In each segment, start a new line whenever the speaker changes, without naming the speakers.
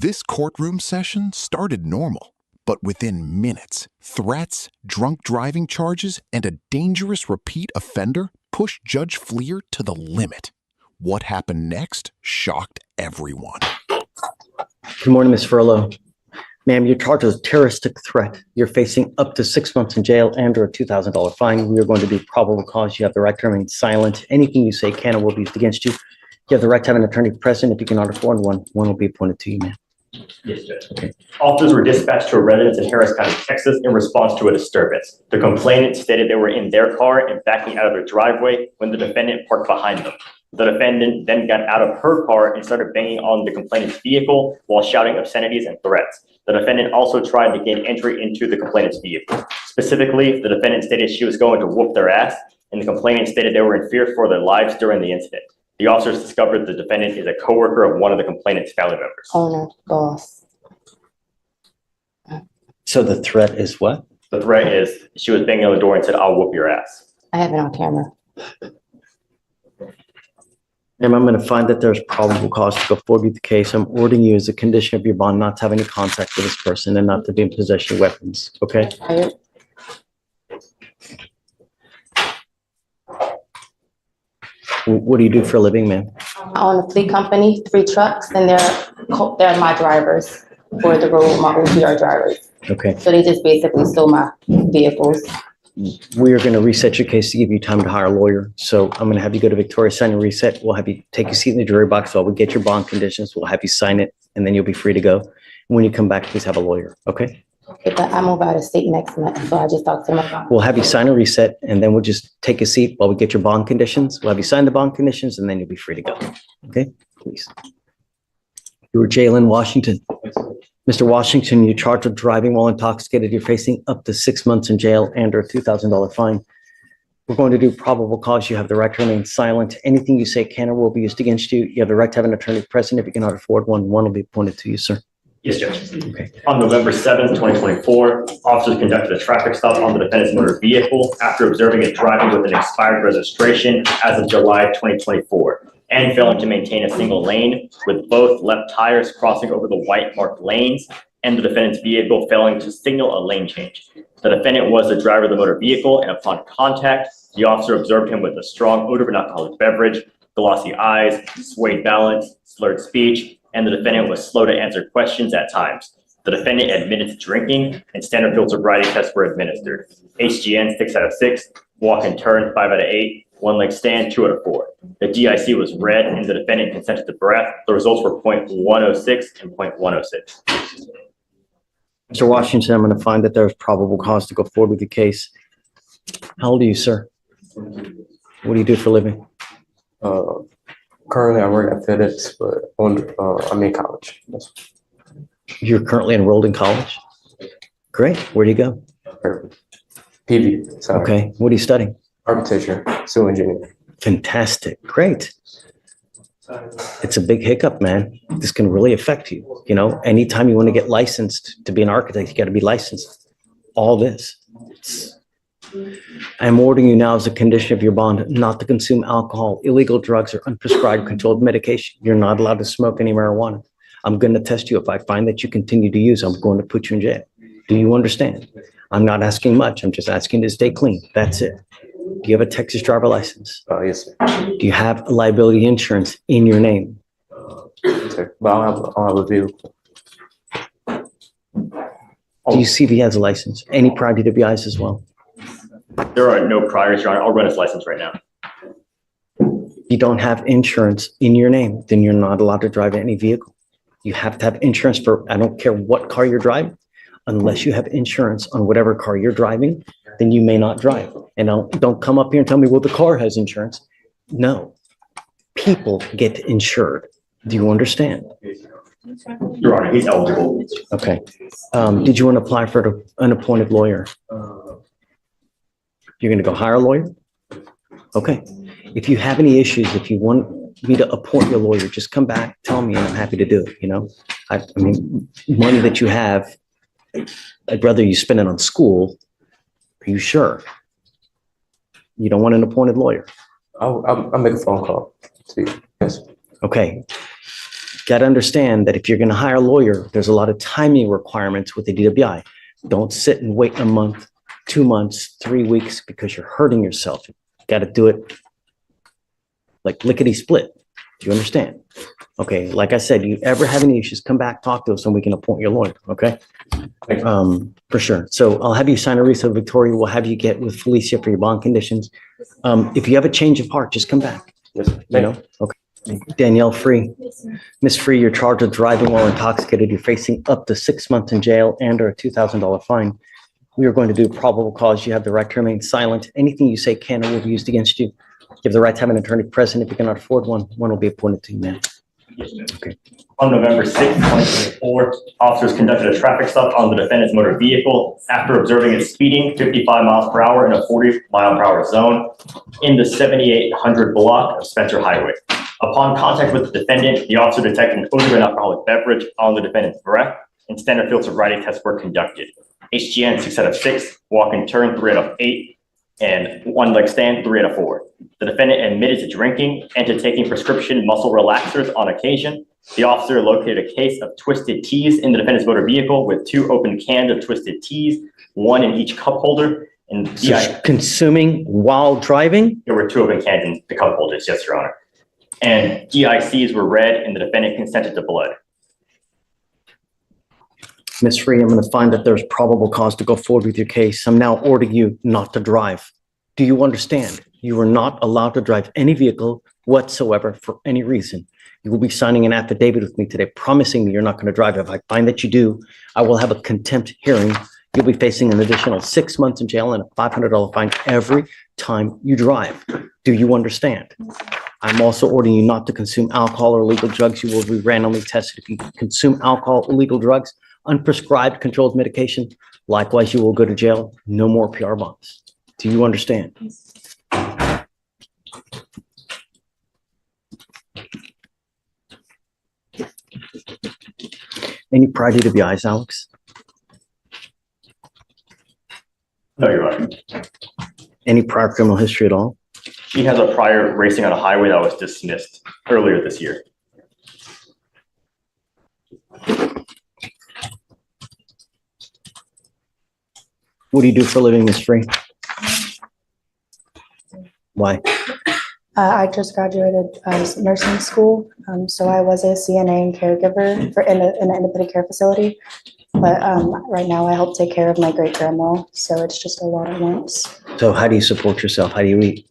This courtroom session started normal, but within minutes, threats, drunk driving charges, and a dangerous repeat offender pushed Judge Fleer to the limit. What happened next shocked everyone.
Good morning, Ms. Furlow. Ma'am, you're charged with terroristic threat. You're facing up to 6 months in jail and or a $2,000 fine. We are going to do probable cause. You have the right to remain silent. Anything you say can or will be used against you. You have the right to have an attorney present. If you cannot afford one will be appointed to you, ma'am.
Yes, Judge. Okay. Officers were dispatched to a residence in Harris County, Texas in response to a disturbance. The complainant stated they were in their car and backing out of their driveway when the defendant parked behind them. The defendant then got out of her car and started banging on the complainant's vehicle while shouting obscenities and threats. The defendant also tried to gain entry into the complainant's vehicle. Specifically, the defendant stated she was going to whoop their ass, and the complainant stated they were in fear for their lives during the incident. The officers discovered the defendant is a coworker of one of the complainant's family members.
Owner, boss.
So the threat is what?
The threat is she was banging on the door and said, "I'll whoop your ass."
I have it on camera.
Ma'am, I'm going to find that there's probable cause to go forward with the case. I'm ordering you as a condition of your bond not to have any contact with this person and not to be in possession of weapons, okay? What do you do for a living, ma'am?
I own a fleet company, 3 trucks, and they're my drivers for the road, my OPR drivers.
Okay.
So they just basically stole my vehicles.
We are going to reset your case to give you time to hire a lawyer. So I'm going to have you go to Victoria, sign and reset. We'll have you take a seat in the jury box while we get your bond conditions. We'll have you sign it, and then you'll be free to go. When you come back, please have a lawyer, okay?
Okay, but I move out of state next month, so I just talked to them about.
We'll have you sign and reset, and then we'll just take a seat while we get your bond conditions. We'll have you sign the bond conditions, and then you'll be free to go, okay? Please. You were Jalen Washington. Mr. Washington, you're charged with driving while intoxicated. You're facing up to 6 months in jail and or a $2,000 fine. We're going to do probable cause. You have the right to remain silent. Anything you say can or will be used against you. You have the right to have an attorney present. If you cannot afford one will be appointed to you, sir.
Yes, Judge.
Okay.
On November 7th, 2024, officers conducted a traffic stop on the defendant's motor vehicle after observing it driving with an expired registration as of July 2024 and failing to maintain a single lane, with both left tires crossing over the white marked lanes and the defendant's vehicle failing to signal a lane change. The defendant was the driver of the motor vehicle, and upon contact, the officer observed him with a strong odor of an alcoholic beverage, glossy eyes, swayed balance, slurred speech, and the defendant was slow to answer questions at times. The defendant admitted to drinking, and standard field sobriety tests were administered. HGN 6 out of 6, walk and turn 5 out of 8, one leg stand 2 out of 4. The DIC was read, and the defendant consented to breath. The results were 0.106 and 0.106.
Mr. Washington, I'm going to find that there's probable cause to go forward with the case. How old are you, sir? What do you do for a living?
Currently, I work at FedEx, but I'm in college.
You're currently enrolled in college? Great. Where do you go?
PV. Sorry.
Okay. What are you studying?
Architecture, civil engineering.
Fantastic. Great. It's a big hiccup, man. This can really affect you. You know, anytime you want to get licensed to be an architect, you got to be licensed. All this. I'm ordering you now as a condition of your bond not to consume alcohol, illegal drugs, or unprescribed controlled medication. You're not allowed to smoke any marijuana. I'm going to test you. If I find that you continue to use, I'm going to put you in jail. Do you understand? I'm not asking much. I'm just asking to stay clean. That's it. Do you have a Texas driver license?
Yes, sir.
Do you have liability insurance in your name?
Yes, sir. But I don't have a vehicle.
Do you see if he has a license? Any prior DWIs as well?
There are no priors, Your Honor. I'll run his license right now.
You don't have insurance in your name, then you're not allowed to drive any vehicle. You have to have insurance for, I don't care what car you're driving, unless you have insurance on whatever car you're driving, then you may not drive. And don't come up here and tell me, well, the car has insurance. No, people get insured. Do you understand?
Your Honor, he's eligible.
Okay. Did you want to apply for an unappointed lawyer? You're going to go hire a lawyer? Okay. If you have any issues, if you want me to appoint your lawyer, just come back, tell me, and I'm happy to do it. You know, I mean, money that you have, I'd rather you spend it on school. Are you sure? You don't want an appointed lawyer?
I'll make a phone call to you. Yes.
Okay. got to understand that if you're going to hire a lawyer, there's a lot of timing requirements with the DWI. Don't sit and wait a month, 2 months, 3 weeks because you're hurting yourself. You got to do it like lickety split. Do you understand? Okay, like I said, you ever have any issues, come back, talk to us, and we can appoint your lawyer, okay? For sure. So I'll have you sign a receipt, Victoria. We'll have you get with Felicia for your bond conditions. If you have a change of heart, just come back,
Yes, sir.
you know? Okay. Danielle Free. Miss Free, you're charged with driving while intoxicated. You're facing up to 6 months in jail and or a $2,000 fine. We are going to do probable cause. You have the right to remain silent. Anything you say can or will be used against you. You have the right to have an attorney present. If you cannot afford one, one will be appointed to you, ma'am. Okay.
On November 6, 2024, officers conducted a traffic stop on the defendant's motor vehicle after observing it speeding 55 miles per hour in a 40-mile-per-hour zone in the 7800 block of Spencer Highway. Upon contact with the defendant, the officer detected an odor of an alcoholic beverage on the defendant's breath, and standard field sobriety tests were conducted. HGN 6 out of 6, walk and turn 3 out of 8, and 1 leg stand 3 out of 4. The defendant admitted to drinking and to taking prescription muscle relaxers on occasion. The officer located a case of twisted teas in the defendant's motor vehicle with 2 open cans of twisted teas, 1 in each cup holder. And
So consuming while driving?
there were 2 open cans in the cup holders, yes, Your Honor. And DICs were read and the defendant consented to blood.
Ms. Free, I'm going to find that there's probable cause to go forward with your case. I'm now ordering you not to drive. Do you understand? You are not allowed to drive any vehicle whatsoever for any reason. You will be signing an affidavit with me today, promising me you're not going to drive. If I find that you do, I will have a contempt hearing. You'll be facing an additional 6 months in jail and a $500 fine every time you drive. Do you understand? I'm also ordering you not to consume alcohol or illegal drugs. You will be randomly tested. If you consume alcohol, illegal drugs, unprescribed controlled medication, likewise, you will go to jail. No more PR bonds. Do you understand? Any prior DWIs, Alex?
No, Your Honor.
Any prior criminal history at all?
She has a prior racing on a highway that was dismissed earlier this year.
What do you do for a living, Ms. Free? Why?
I just graduated nursing school, so I was a CNA and caregiver for in an independent care facility. But right now I help take care of my great grandma, so it's just a lot at once.
So how do you support yourself? How do you eat?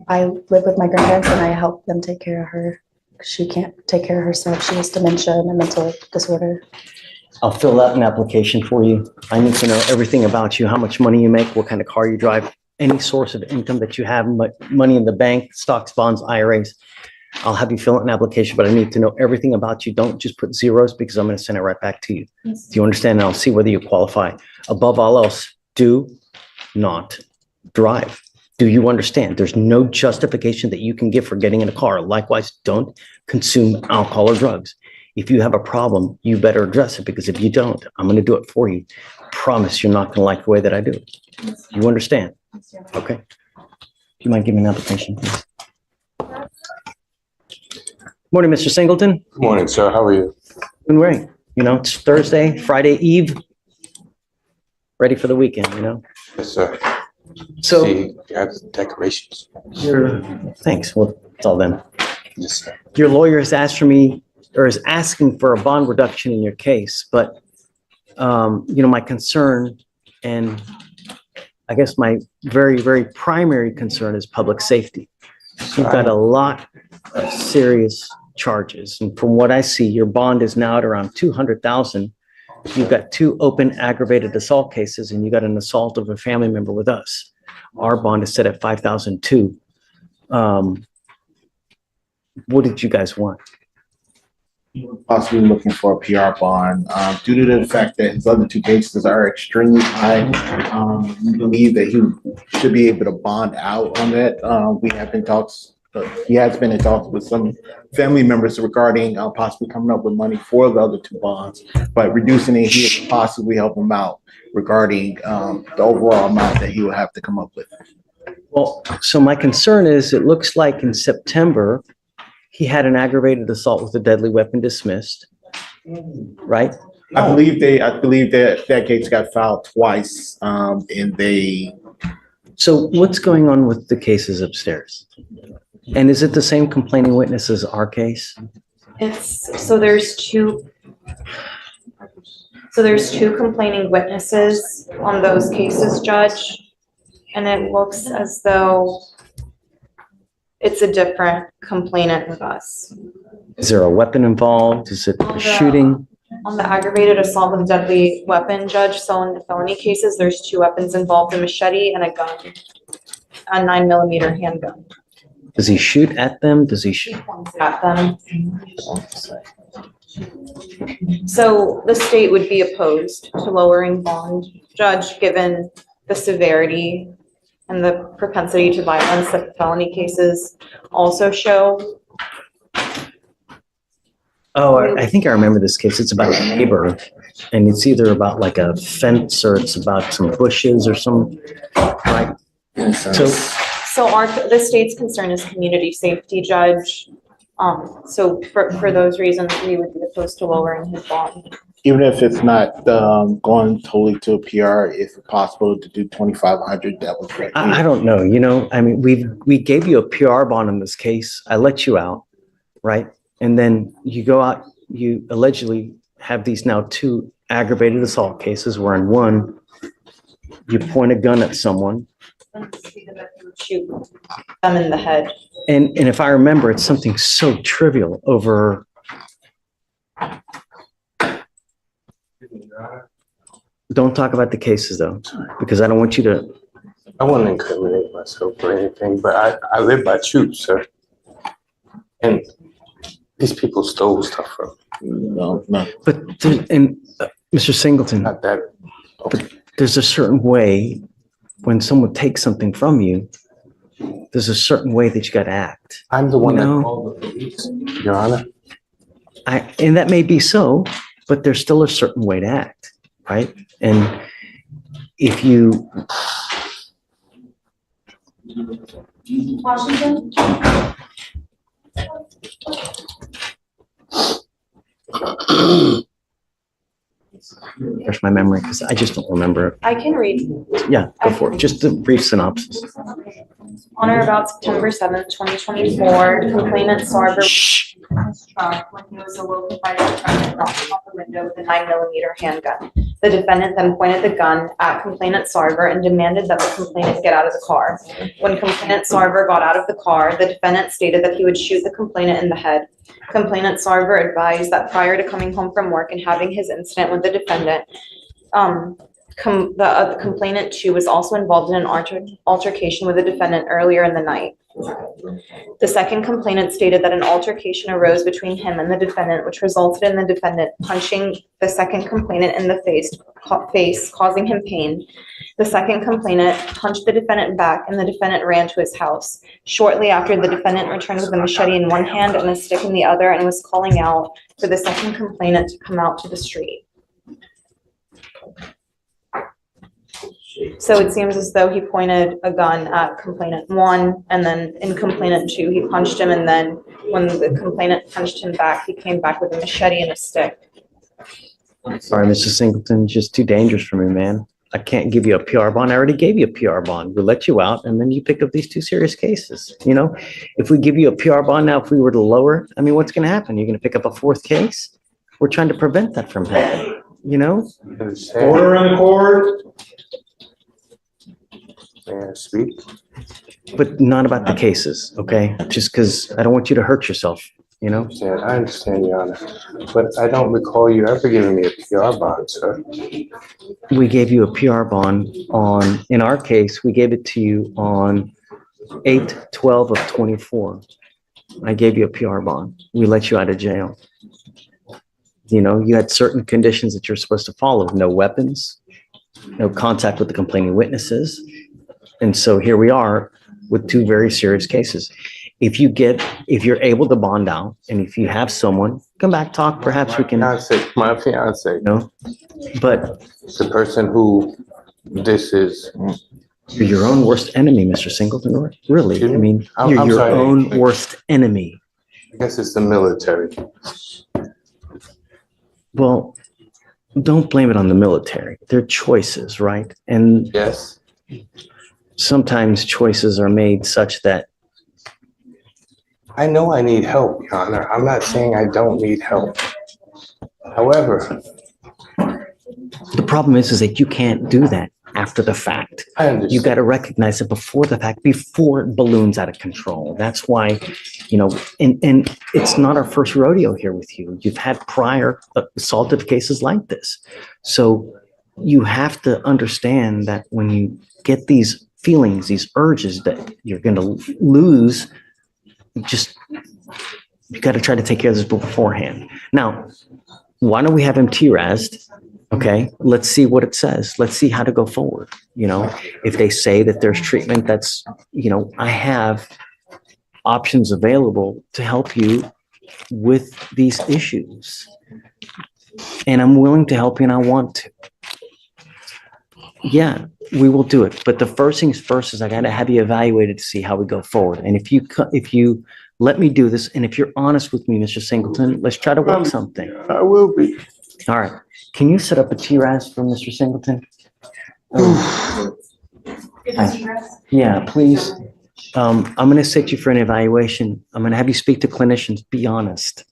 I live with my grandparents and I help them take care of her. She can't take care of herself. She has dementia and a mental disorder.
I'll fill out an application for you. I need to know everything about you, how much money you make, what kind of car you drive, any source of income that you have, money in the bank, stocks, bonds, IRAs. I'll have you fill out an application, but I need to know everything about you. Don't just put zeros because I'm going to send it right back to you.
Yes.
Do you understand? And I'll see whether you qualify. Above all else, do not drive. Do you understand? There's no justification that you can give for getting in a car. Likewise, don't consume alcohol or drugs. If you have a problem, you better address it, because if you don't, I'm going to do it for you. Promise you're not going to like the way that I do it. You understand? Okay. Do you mind giving me an application, please? Morning, Mr. Singleton.
Good morning, sir. How are you?
Doing great. You know, it's Thursday, Friday Eve. Ready for the weekend, you know?
Yes, sir.
So
See, you have the decorations.
thanks. Well, it's all them.
Yes, sir.
Your lawyer has asked for me, or is asking for a bond reduction in your case, but, you know, my concern, and I guess my very, very primary concern, is public safety. You've got a lot of serious charges, and from what I see, your bond is now at around 200,000. You've got 2 open aggravated assault cases, and you got an assault of a family member with us. Our bond is set at 5,002. What did you guys want?
Possibly looking for a PR bond, due to the fact that his other 2 cases are extremely high. We believe that he should be able to bond out on that. We have been talks, he has been in talks with some family members regarding possibly coming up with money for the other 2 bonds, but reducing it, he would possibly help him out regarding the overall amount that he will have to come up with.
Well, so my concern is, it looks like in September, he had an aggravated assault with a deadly weapon dismissed, right?
I believe that case got filed twice, and they,
So what's going on with the cases upstairs? And is it the same complaining witness as our case?
So there's two complaining witnesses on those cases, Judge. And it looks as though it's a different complainant with us.
Is there a weapon involved? Is it a shooting?
On the aggravated assault with a deadly weapon, Judge, so in the felony cases, there's two weapons involved, a machete and a gun, a 9mm handgun.
Does he shoot at them? Does he shoot?
At them. So the state would be opposed to lowering bond, Judge, given the severity and the propensity to violence that felony cases also show.
Oh, I think I remember this case. It's about a neighbor, and it's either about like a fence or it's about some bushes or some, right? So,
So the state's concern is community safety, Judge. So for those reasons, we would be opposed to lowering his bond.
even if it's not, going totally to a PR, if possible to do 2,500, that would be.
I don't know, I mean, we gave you a PR bond in this case. I let you out, right? And then you go out, you allegedly have these now two aggravated assault cases where in one, you point a gun at someone.
Shoot them in the head.
And if I remember, it's something so trivial over. Don't talk about the cases though, because I don't want you to.
I wouldn't incriminate myself or anything, but I live by truth, sir. And these people stole stuff from me.
No.
But, Mr. Singleton,
Not that.
but there's a certain way when someone takes something from you, there's a certain way that you got to act.
I'm the one that
No.
called the police, Your Honor.
And that may be so, but there's still a certain way to act, right? And if you.
Washington?
Refresh my memory because I just don't remember it.
I can read.
Yeah, go for it. Just a brief synopsis.
On or about September 7th, 2024, complainant Sarver his truck when he was awoken by the truck and knocked out the window with a 9mm handgun. The defendant then pointed the gun at complainant Sarver and demanded that the complainant get out of the car. When complainant Sarver got out of the car, the defendant stated that he would shoot the complainant in the head. Complainant Sarver advised that prior to coming home from work and having his incident with the defendant, the complainant too was also involved in an altercation with the defendant earlier in the night. The second complainant stated that an altercation arose between him and the defendant, which resulted in the defendant punching the second complainant in the face, causing him pain. The second complainant punched the defendant back and the defendant ran to his house. Shortly after, the defendant returned with a machete in one hand and a stick in the other and was calling out for the second complainant to come out to the street. So it seems as though he pointed a gun at complainant one, and then in complainant two, he punched him, and then when the complainant punched him back, he came back with a machete and a stick.
Sorry, Mr. Singleton, just too dangerous for me, man. I can't give you a PR bond. I already gave you a PR bond. We let you out, and then you pick up these two serious cases. If we give you a PR bond now, if we were to lower it, I mean, what's going to happen? You're going to pick up a fourth case? We're trying to prevent that from happening,
Order
in the court.
May I speak?
But not about the cases, okay? Just because I don't want you to hurt yourself,
I understand, Your Honor. But I don't recall you ever giving me a PR bond, sir.
We gave you a PR bond in our case, we gave it to you on 8/12 of 24. I gave you a PR bond. We let you out of jail. You had certain conditions that you're supposed to follow. No weapons, no contact with the complaining witnesses. And so here we are with two very serious cases. If you're able to bond out, and if you have someone, come back, talk, perhaps we can.
My fiance.
But
The person who this is.
you're your own worst enemy, Mr. Singleton. Really, I mean,
I'm
you're your
sorry.
own worst enemy.
I guess it's the military.
Well, don't blame it on the military. They're choices, right? And
Yes.
sometimes choices are made such that,
I know I need help, Your Honor. I'm not saying I don't need help. However,
the problem is that you can't do that after the fact.
I
You
understand.
got to recognize it before the fact, before it balloons out of control. That's why, you know, and it's not our first rodeo here with you. You've had prior assaultive cases like this. So you have to understand that when you get these feelings, these urges that you're going to lose, you got to try to take care of this beforehand. Now, why don't we have him TRAS'd? Okay, let's see what it says. Let's see how to go forward. You know, if they say that there's treatment that's, you know, I have options available to help you with these issues. And I'm willing to help you and I want to. Yeah, we will do it. But the first things first is I got to have you evaluated to see how we go forward. And if you let me do this, and if you're honest with me, Mr. Singleton, let's try to work something.
I will be.
All right. Can you set up a TRAS for Mr. Singleton? Yeah, please. I'm going to set you for an evaluation. I'm going to have you speak to clinicians. Be honest.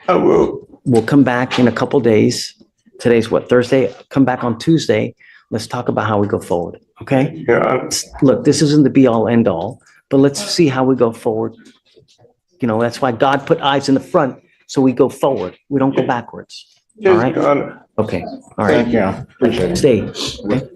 I will.
We'll come back in a couple days. Today's what, Thursday? Come back on Tuesday. Let's talk about how we go forward. Okay?
Yeah.
Look, this isn't the be all end all, but let's see how we go forward. You know, that's why God put eyes in the front, so we go forward. We don't go backwards. All
Yes,
right?
Your Honor.
Okay. All right.
Thank you. Appreciate it.
Stay. Okay?